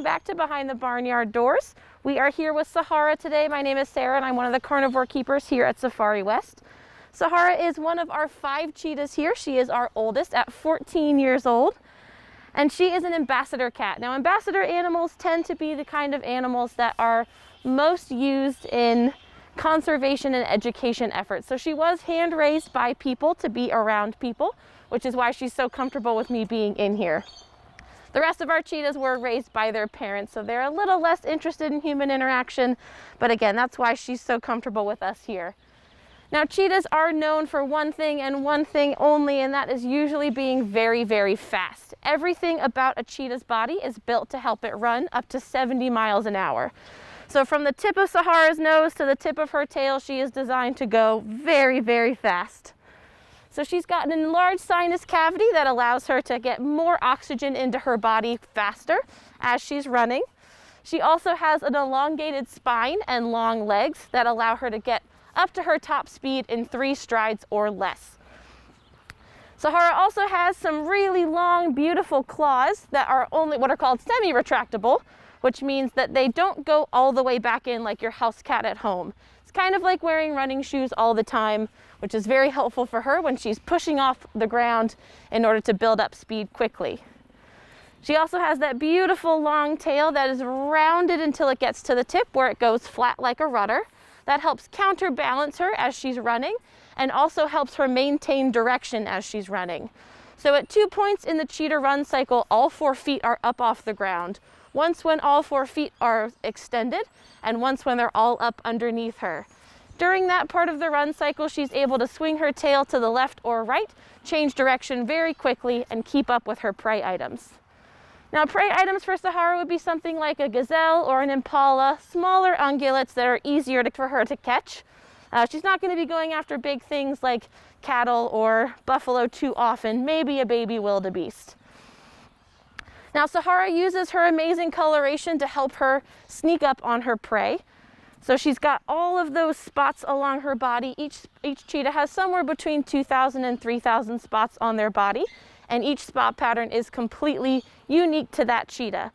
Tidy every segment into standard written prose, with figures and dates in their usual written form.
welcome back to Behind the Barnyard Doors. We are here with Sahara today. My name is Sarah and I'm one of the carnivore keepers here at Safari West. Sahara is one of our 5 cheetahs here. She is our oldest at 14 years old. And she is an ambassador cat. Now, ambassador animals tend to be the kind of animals that are most used in conservation and education efforts. So she was hand raised by people to be around people, which is why she's so comfortable with me being in here. The rest of our cheetahs were raised by their parents, so they're a little less interested in human interaction. But again, that's why she's so comfortable with us here. Now, cheetahs are known for one thing and one thing only, and that is usually being very, very fast. Everything about a cheetah's body is built to help it run up to 70 miles an hour. So from the tip of Sahara's nose to the tip of her tail, she is designed to go very, very fast. So she's got an enlarged sinus cavity that allows her to get more oxygen into her body faster as she's running. She also has an elongated spine and long legs that allow her to get up to her top speed in 3 strides or less. Sahara also has some really long, beautiful claws that are only what are called semi-retractable, which means that they don't go all the way back in like your house cat at home. It's kind of like wearing running shoes all the time, which is very helpful for her when she's pushing off the ground in order to build up speed quickly. She also has that beautiful long tail that is rounded until it gets to the tip where it goes flat like a rudder. That helps counterbalance her as she's running and also helps her maintain direction as she's running. So at 2 points in the cheetah run cycle, all 4 feet are up off the ground. Once when all 4 feet are extended and once when they're all up underneath her. During that part of the run cycle, she's able to swing her tail to the left or right, change direction very quickly, and keep up with her prey items. Now, prey items for Sahara would be something like a gazelle or an impala, smaller ungulates that are easier for her to catch. She's not going to be going after big things like cattle or buffalo too often, maybe a baby wildebeest. Now, Sahara uses her amazing coloration to help her sneak up on her prey. So she's got all of those spots along her body. Each cheetah has somewhere between 2,000 and 3,000 spots on their body, and each spot pattern is completely unique to that cheetah.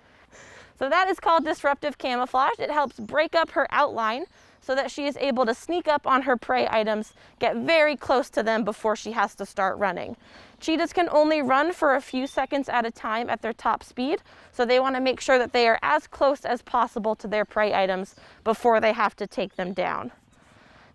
So that is called disruptive camouflage. It helps break up her outline so that she is able to sneak up on her prey items, get very close to them before she has to start running. Cheetahs can only run for a few seconds at a time at their top speed, so they want to make sure that they are as close as possible to their prey items before they have to take them down.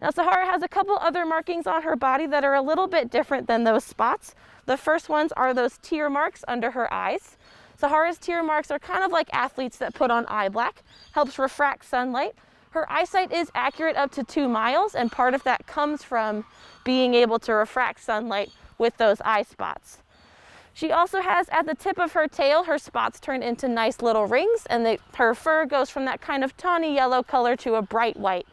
Now, Sahara has a couple other markings on her body that are a little bit different than those spots. The first ones are those tear marks under her eyes. Sahara's tear marks are kind of like athletes that put on eye black, helps refract sunlight. Her eyesight is accurate up to 2 miles, and part of that comes from being able to refract sunlight with those eye spots. She also has at the tip of her tail, her spots turn into nice little rings, and her fur goes from that kind of tawny yellow color to a bright white.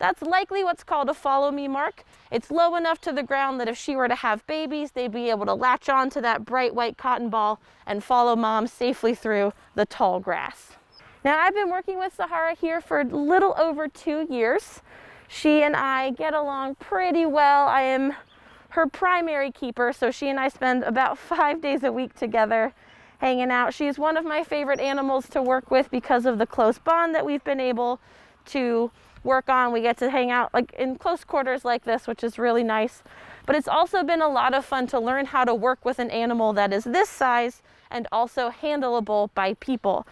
That's likely what's called a follow me mark. It's low enough to the ground that if she were to have babies, they'd be able to latch on to that bright white cotton ball and follow mom safely through the tall grass. Now, I've been working with Sahara here for a little over 2 years. She and I get along pretty well. I am her primary keeper, so she and I spend about 5 days a week together hanging out. She's one of my favorite animals to work with because of the close bond that we've been able to work on. We get to hang out like in close quarters like this, which is really nice. But it's also been a lot of fun to learn how to work with an animal that is this size and also handleable by people.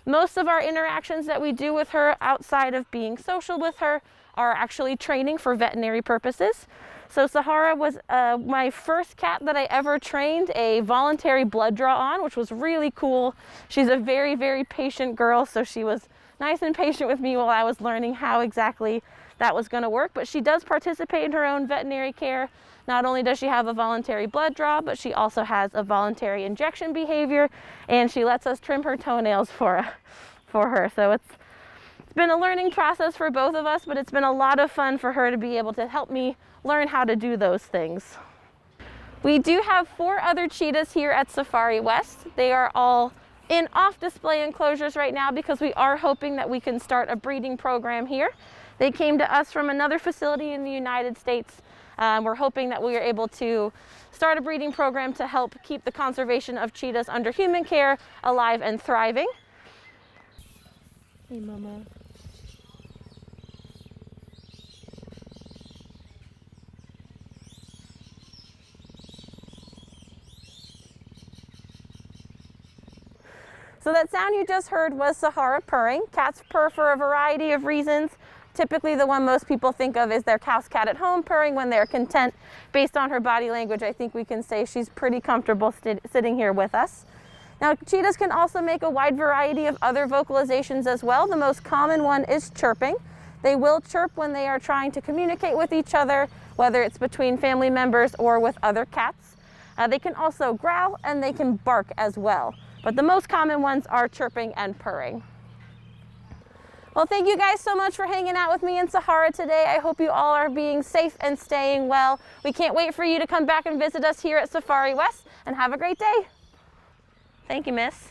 Most of our interactions that we do with her outside of being social with her are actually training for veterinary purposes. So Sahara was my first cat that I ever trained a voluntary blood draw on, which was really cool. She's a very, very patient girl, so she was nice and patient with me while I was learning how exactly that was going to work. But she does participate in her own veterinary care. Not only does she have a voluntary blood draw, but she also has a voluntary injection behavior, and she lets us trim her toenails for her. So it's been a learning process for both of us, but it's been a lot of fun for her to be able to help me learn how to do those things. We do have 4 other cheetahs here at Safari West. They are all in off-display enclosures right now because we are hoping that we can start a breeding program here. They came to us from another facility in the United States. We're hoping that we are able to start a breeding program to help keep the conservation of cheetahs under human care alive and thriving. Hey, Mama. So that sound you just heard was Sahara purring. Cats purr for a variety of reasons. Typically the one most people think of is their house cat at home purring when they're content. Based on her body language, I think we can say she's pretty comfortable sitting here with us. Now, cheetahs can also make a wide variety of other vocalizations as well. The most common one is chirping. They will chirp when they are trying to communicate with each other, whether it's between family members or with other cats. They can also growl and they can bark as well. But the most common ones are chirping and purring. Well, thank you guys so much for hanging out with me in Sahara today. I hope you all are being safe and staying well. We can't wait for you to come back and visit us here at Safari West, and have a great day. Thank you, Miss.